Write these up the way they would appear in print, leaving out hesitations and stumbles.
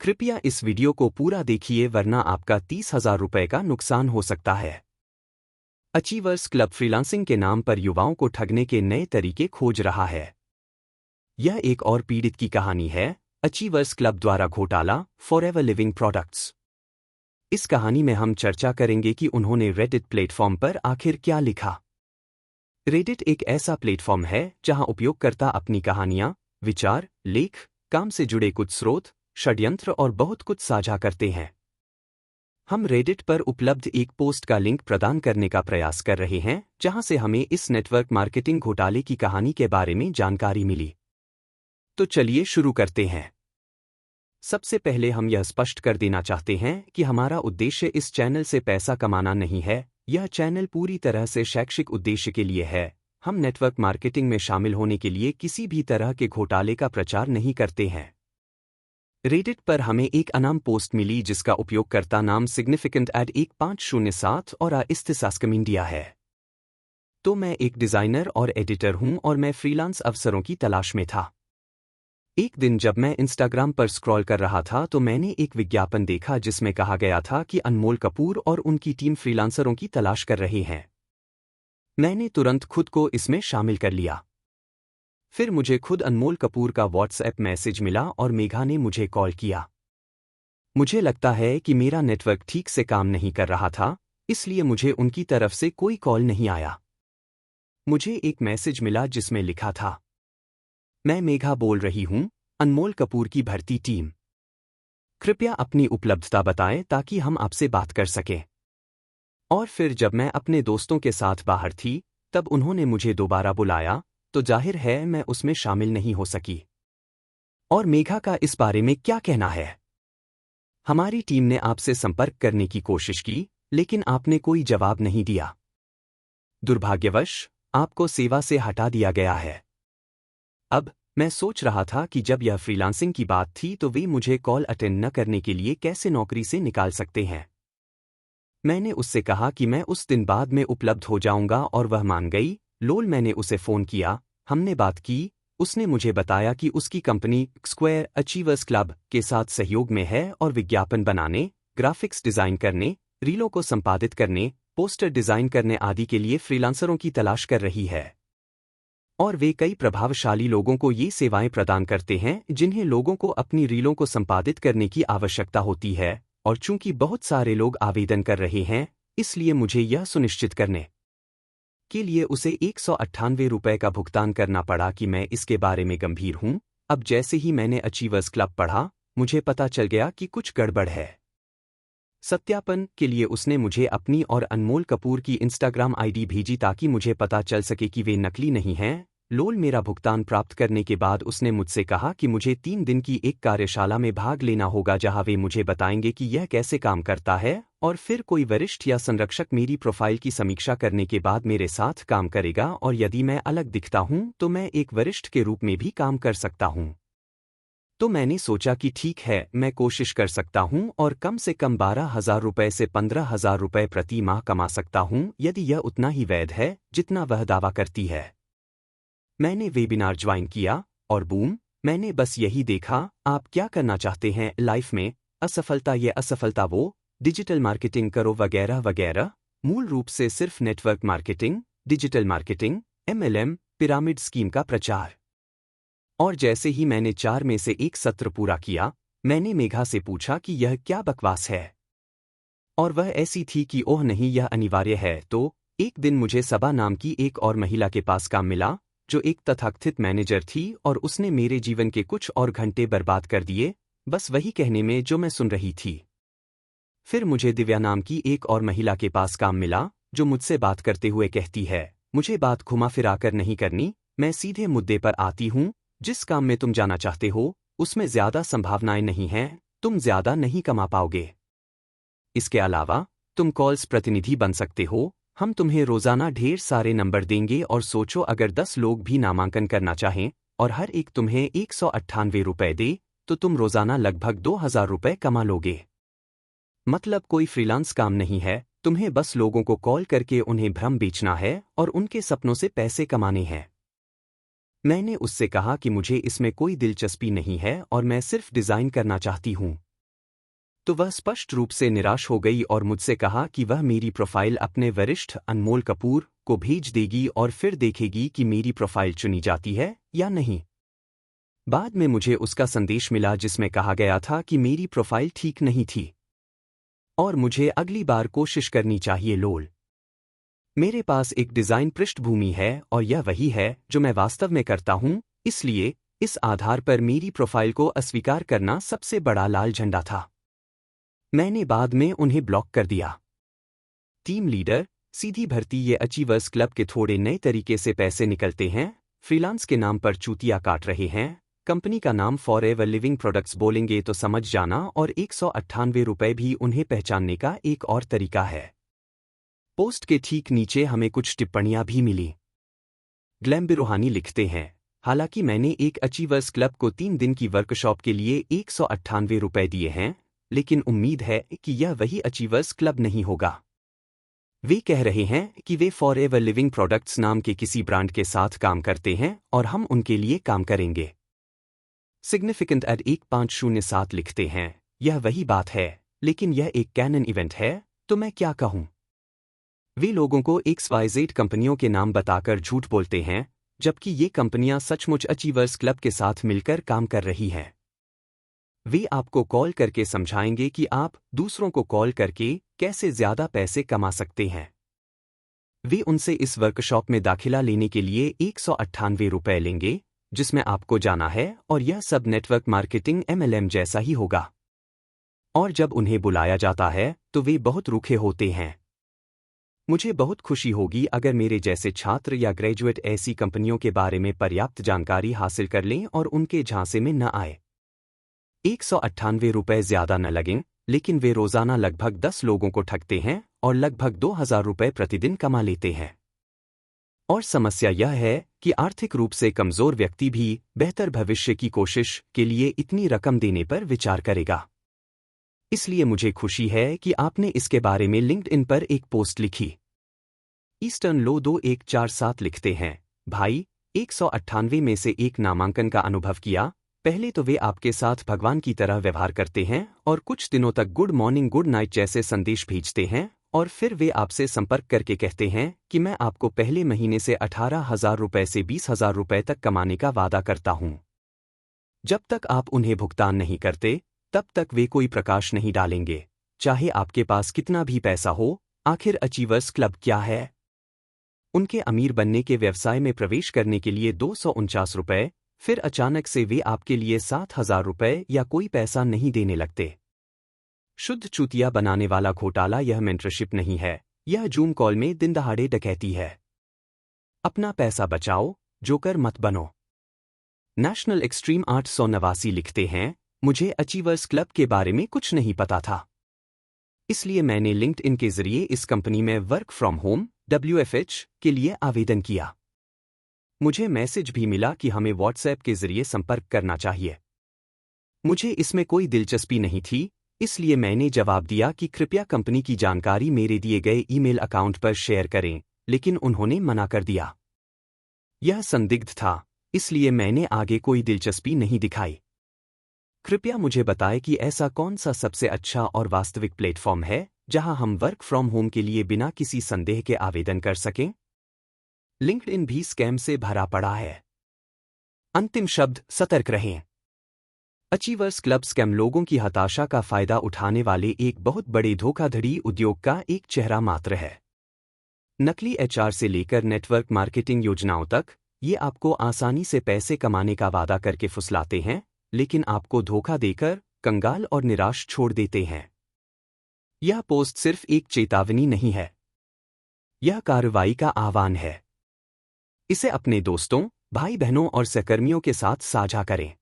कृपया इस वीडियो को पूरा देखिए वरना आपका 30,000 रुपये का नुकसान हो सकता है। अचीवर्स क्लब फ्रीलांसिंग के नाम पर युवाओं को ठगने के नए तरीके खोज रहा है। यह एक और पीड़ित की कहानी है, अचीवर्स क्लब द्वारा घोटाला फॉरएवर लिविंग प्रोडक्ट्स। इस कहानी में हम चर्चा करेंगे कि उन्होंने रेडिट प्लेटफॉर्म पर आखिर क्या लिखा। रेडिट एक ऐसा प्लेटफॉर्म है जहां उपयोगकर्ता अपनी कहानियां, विचार, लेख, काम से जुड़े कुछ स्रोत, षड्यंत्र और बहुत कुछ साझा करते हैं। हम रेडिट पर उपलब्ध एक पोस्ट का लिंक प्रदान करने का प्रयास कर रहे हैं जहां से हमें इस नेटवर्क मार्केटिंग घोटाले की कहानी के बारे में जानकारी मिली। तो चलिए शुरू करते हैं। सबसे पहले हम यह स्पष्ट कर देना चाहते हैं कि हमारा उद्देश्य इस चैनल से पैसा कमाना नहीं है। यह चैनल पूरी तरह से शैक्षिक उद्देश्य के लिए है। हम नेटवर्क मार्केटिंग में शामिल होने के लिए किसी भी तरह के घोटाले का प्रचार नहीं करते हैं। रेडिट पर हमें एक अनाम पोस्ट मिली जिसका उपयोगकर्ता नाम सिग्निफिकेंट एड 1507 और इस्तिसास्कम इंडिया है। तो मैं एक डिजाइनर और एडिटर हूं और मैं फ्रीलांस अवसरों की तलाश में था। एक दिन जब मैं इंस्टाग्राम पर स्क्रॉल कर रहा था तो मैंने एक विज्ञापन देखा जिसमें कहा गया था कि अनमोल कपूर और उनकी टीम फ्रीलांसरों की तलाश कर रहे हैं। मैंने तुरंत खुद को इसमें शामिल कर लिया। फिर मुझे खुद अनमोल कपूर का व्हाट्सएप मैसेज मिला और मेघा ने मुझे कॉल किया। मुझे लगता है कि मेरा नेटवर्क ठीक से काम नहीं कर रहा था, इसलिए मुझे उनकी तरफ से कोई कॉल नहीं आया। मुझे एक मैसेज मिला जिसमें लिखा था, मैं मेघा बोल रही हूं, अनमोल कपूर की भर्ती टीम। कृपया अपनी उपलब्धता बताएं ताकि हम आपसे बात कर सकें। और फिर जब मैं अपने दोस्तों के साथ बाहर थी, तब उन्होंने मुझे दोबारा बुलाया, तो जाहिर है मैं उसमें शामिल नहीं हो सकी। और मेघा का इस बारे में क्या कहना है? हमारी टीम ने आपसे संपर्क करने की कोशिश की, लेकिन आपने कोई जवाब नहीं दिया। दुर्भाग्यवश, आपको सेवा से हटा दिया गया है। अब मैं सोच रहा था कि जब यह फ्रीलांसिंग की बात थी तो वे मुझे कॉल अटेंड न करने के लिए कैसे नौकरी से निकाल सकते हैं। मैंने उससे कहा कि मैं उस दिन बाद में उपलब्ध हो जाऊंगा और वह मान गई। लोल मैंने उसे फ़ोन किया, हमने बात की। उसने मुझे बताया कि उसकी कंपनी स्क्वायर अचीवर्स क्लब के साथ सहयोग में है और विज्ञापन बनाने, ग्राफिक्स डिज़ाइन करने, रीलों को संपादित करने, पोस्टर डिज़ाइन करने आदि के लिए फ्रीलांसरों की तलाश कर रही है। और वे कई प्रभावशाली लोगों को ये सेवाएं प्रदान करते हैं जिन्हें लोगों को अपनी रीलों को संपादित करने की आवश्यकता होती है। और चूंकि बहुत सारे लोग आवेदन कर रहे हैं, इसलिए मुझे यह सुनिश्चित करने के लिए उसे 198 रुपये का भुगतान करना पड़ा कि मैं इसके बारे में गंभीर हूं। अब जैसे ही मैंने अचीवर्स क्लब पढ़ा, मुझे पता चल गया कि कुछ गड़बड़ है। सत्यापन के लिए उसने मुझे अपनी और अनमोल कपूर की इंस्टाग्राम आईडी भेजी ताकि मुझे पता चल सके कि वे नकली नहीं हैं। लोल मेरा भुगतान प्राप्त करने के बाद उसने मुझसे कहा कि मुझे 3 दिन की एक कार्यशाला में भाग लेना होगा जहां वे मुझे बताएंगे कि यह कैसे काम करता है, और फिर कोई वरिष्ठ या संरक्षक मेरी प्रोफाइल की समीक्षा करने के बाद मेरे साथ काम करेगा और यदि मैं अलग दिखता हूं तो मैं एक वरिष्ठ के रूप में भी काम कर सकता हूं। तो मैंने सोचा कि ठीक है, मैं कोशिश कर सकता हूं और कम से कम 12,000 रुपये से 15,000 रुपये प्रति माह कमा सकता हूं यदि यह उतना ही वैध है जितना वह दावा करती है। मैंने वेबिनार ज्वाइन किया और बूम, मैंने बस यही देखा, आप क्या करना चाहते हैं लाइफ में, असफलता ये असफलता वो, डिजिटल मार्केटिंग करो वगैरह वगैरह। मूल रूप से सिर्फ network marketing, digital marketing, MLM, pyramid scheme का प्रचार। और जैसे ही मैंने 4 में से एक सत्र पूरा किया, मैंने मेघा से पूछा कि यह क्या बकवास है। और वह ऐसी थी कि ओह नहीं, यह अनिवार्य है। तो एक दिन मुझे सबा नाम की एक और महिला के पास काम मिला जो एक तथाकथित मैनेजर थी और उसने मेरे जीवन के कुछ और घंटे बर्बाद कर दिए, बस वही कहने में जो मैं सुन रही थी। फिर मुझे दिव्या नाम की एक और महिला के पास काम मिला जो मुझसे बात करते हुए कहती है, मुझे बात घुमा फिरा कर नहीं करनी, मैं सीधे मुद्दे पर आती हूं। जिस काम में तुम जाना चाहते हो उसमें ज्यादा संभावनाएं नहीं हैं, तुम ज्यादा नहीं कमा पाओगे। इसके अलावा तुम कॉल्स प्रतिनिधि बन सकते हो, हम तुम्हें रोजाना ढेर सारे नंबर देंगे और सोचो अगर 10 लोग भी नामांकन करना चाहें और हर एक तुम्हें 198 रुपये दे, तो तुम रोजाना लगभग 2,000 रुपये कमा लोगे। मतलब कोई फ्रीलांस काम नहीं है, तुम्हें बस लोगों को कॉल करके उन्हें भ्रम बेचना है और उनके सपनों से पैसे कमाने हैं। मैंने उससे कहा कि मुझे इसमें कोई दिलचस्पी नहीं है और मैं सिर्फ डिज़ाइन करना चाहती हूँ। तो वह स्पष्ट रूप से निराश हो गई और मुझसे कहा कि वह मेरी प्रोफाइल अपने वरिष्ठ अनमोल कपूर को भेज देगी और फिर देखेगी कि मेरी प्रोफाइल चुनी जाती है या नहीं। बाद में मुझे उसका संदेश मिला जिसमें कहा गया था कि मेरी प्रोफाइल ठीक नहीं थी और मुझे अगली बार कोशिश करनी चाहिए। लोल। मेरे पास एक डिज़ाइन पृष्ठभूमि है और यह वही है जो मैं वास्तव में करता हूं, इसलिए इस आधार पर मेरी प्रोफाइल को अस्वीकार करना सबसे बड़ा लाल झंडा था। मैंने बाद में उन्हें ब्लॉक कर दिया। टीम लीडर, सीधी भर्ती। ये अचीवर्स क्लब के थोड़े नए तरीके से पैसे निकलते हैं। फ्रीलांस के नाम पर चूतिया काट रहे हैं। कंपनी का नाम फॉरएवर लिविंग प्रोडक्ट्स बोलेंगे तो समझ जाना, और 198 रुपये भी उन्हें पहचानने का एक और तरीका है। पोस्ट के ठीक नीचे हमें कुछ टिप्पणियां भी मिली। ग्लैम बिरोहानी लिखते हैं, हालांकि मैंने एक अचीवर्स क्लब को 3 दिन की वर्कशॉप के लिए 198 रुपये दिए हैं, लेकिन उम्मीद है कि यह वही अचीवर्स क्लब नहीं होगा। वे कह रहे हैं कि वे फॉरएवर लिविंग प्रोडक्ट्स नाम के किसी ब्रांड के साथ काम करते हैं और हम उनके लिए काम करेंगे। सिग्निफिकेंट एड 1507 लिखते हैं, यह वही बात है, लेकिन यह एक कैनन इवेंट है, तो मैं क्या कहूं। वे लोगों को XYZ कंपनियों के नाम बताकर झूठ बोलते हैं, जबकि ये कंपनियां सचमुच अचीवर्स क्लब के साथ मिलकर काम कर रही हैं। वे आपको कॉल करके समझाएंगे कि आप दूसरों को कॉल करके कैसे ज्यादा पैसे कमा सकते हैं। वे उनसे इस वर्कशॉप में दाखिला लेने के लिए 198 रुपये लेंगे, जिसमें आपको जाना है, और यह सब नेटवर्क मार्केटिंग MLM जैसा ही होगा। और जब उन्हें बुलाया जाता है तो वे बहुत रूखे होते हैं। मुझे बहुत खुशी होगी अगर मेरे जैसे छात्र या ग्रेजुएट ऐसी कंपनियों के बारे में पर्याप्त जानकारी हासिल कर लें और उनके झांसे में न आए। 198 रुपये ज्यादा न लगें, लेकिन वे रोजाना लगभग 10 लोगों को ठगते हैं और लगभग 2000 रुपये प्रतिदिन कमा लेते हैं। और समस्या यह है कि आर्थिक रूप से कमजोर व्यक्ति भी बेहतर भविष्य की कोशिश के लिए इतनी रकम देने पर विचार करेगा। इसलिए मुझे खुशी है कि आपने इसके बारे में लिंक्डइन पर एक पोस्ट लिखी। ईस्टर्न लो 2147 लिखते हैं, भाई, 198 में से एक नामांकन का अनुभव किया। पहले तो वे आपके साथ भगवान की तरह व्यवहार करते हैं और कुछ दिनों तक गुड मॉर्निंग गुड नाइट जैसे संदेश भेजते हैं, और फिर वे आपसे संपर्क करके कहते हैं कि मैं आपको पहले महीने से 18,000 रुपये से 20,000 रुपये तक कमाने का वादा करता हूं। जब तक आप उन्हें भुगतान नहीं करते, तब तक वे कोई प्रकाश नहीं डालेंगे, चाहे आपके पास कितना भी पैसा हो। आखिर अचीवर्स क्लब क्या है? उनके अमीर बनने के व्यवसाय में प्रवेश करने के लिए 249 रुपये, फिर अचानक से वे आपके लिए 7,000 रुपये या कोई पैसा नहीं देने लगते। शुद्ध चूतिया बनाने वाला घोटाला यह मेंटरशिप नहीं है, यह जूम कॉल में दिन दहाड़े डकैती है। अपना पैसा बचाओ, जोकर मत बनो। नेशनल एक्सट्रीम 889 लिखते हैं, मुझे अचीवर्स क्लब के बारे में कुछ नहीं पता था, इसलिए मैंने लिंक्डइन के जरिए इस कंपनी में वर्क फ्रॉम होम WFH के लिए आवेदन किया। मुझे मैसेज भी मिला कि हमें व्हाट्सएप के जरिए संपर्क करना चाहिए। मुझे इसमें कोई दिलचस्पी नहीं थी, इसलिए मैंने जवाब दिया कि कृपया कंपनी की जानकारी मेरे दिए गए ईमेल अकाउंट पर शेयर करें, लेकिन उन्होंने मना कर दिया। यह संदिग्ध था, इसलिए मैंने आगे कोई दिलचस्पी नहीं दिखाई। कृपया मुझे बताएं कि ऐसा कौन सा सबसे अच्छा और वास्तविक प्लेटफॉर्म है जहां हम वर्क फ्रॉम होम के लिए बिना किसी संदेह के आवेदन कर सकें। लिंक्डइन भी स्कैम से भरा पड़ा है। अंतिम शब्द, सतर्क रहें। अचीवर्स क्लब स्कैम लोगों की हताशा का फायदा उठाने वाले एक बहुत बड़े धोखाधड़ी उद्योग का एक चेहरा मात्र है। नकली HR से लेकर नेटवर्क मार्केटिंग योजनाओं तक, ये आपको आसानी से पैसे कमाने का वादा करके फुसलाते हैं, लेकिन आपको धोखा देकर कंगाल और निराश छोड़ देते हैं। यह पोस्ट सिर्फ एक चेतावनी नहीं है, यह कार्रवाई का आह्वान है। इसे अपने दोस्तों, भाई बहनों और सहकर्मियों के साथ साझा करें।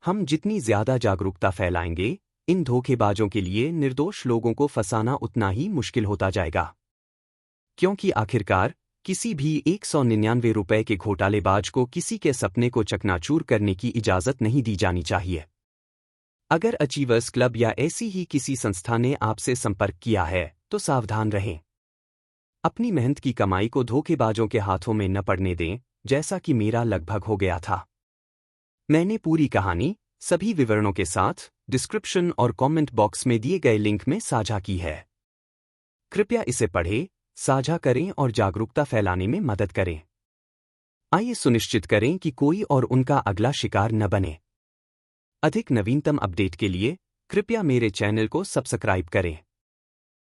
हम जितनी ज्यादा जागरूकता फैलाएंगे, इन धोखेबाजों के लिए निर्दोष लोगों को फंसाना उतना ही मुश्किल होता जाएगा। क्योंकि आखिरकार किसी भी 199 रुपये के घोटालेबाज को किसी के सपने को चकनाचूर करने की इजाजत नहीं दी जानी चाहिए। अगर अचीवर्स क्लब या ऐसी ही किसी संस्था ने आपसे संपर्क किया है, तो सावधान रहें। अपनी मेहनत की कमाई को धोखेबाजों के हाथों में न पड़ने दें, जैसा कि मेरा लगभग हो गया था। मैंने पूरी कहानी सभी विवरणों के साथ डिस्क्रिप्शन और कमेंट बॉक्स में दिए गए लिंक में साझा की है। कृपया इसे पढ़ें, साझा करें और जागरूकता फैलाने में मदद करें। आइए सुनिश्चित करें कि कोई और उनका अगला शिकार न बने। अधिक नवीनतम अपडेट के लिए कृपया मेरे चैनल को सब्सक्राइब करें।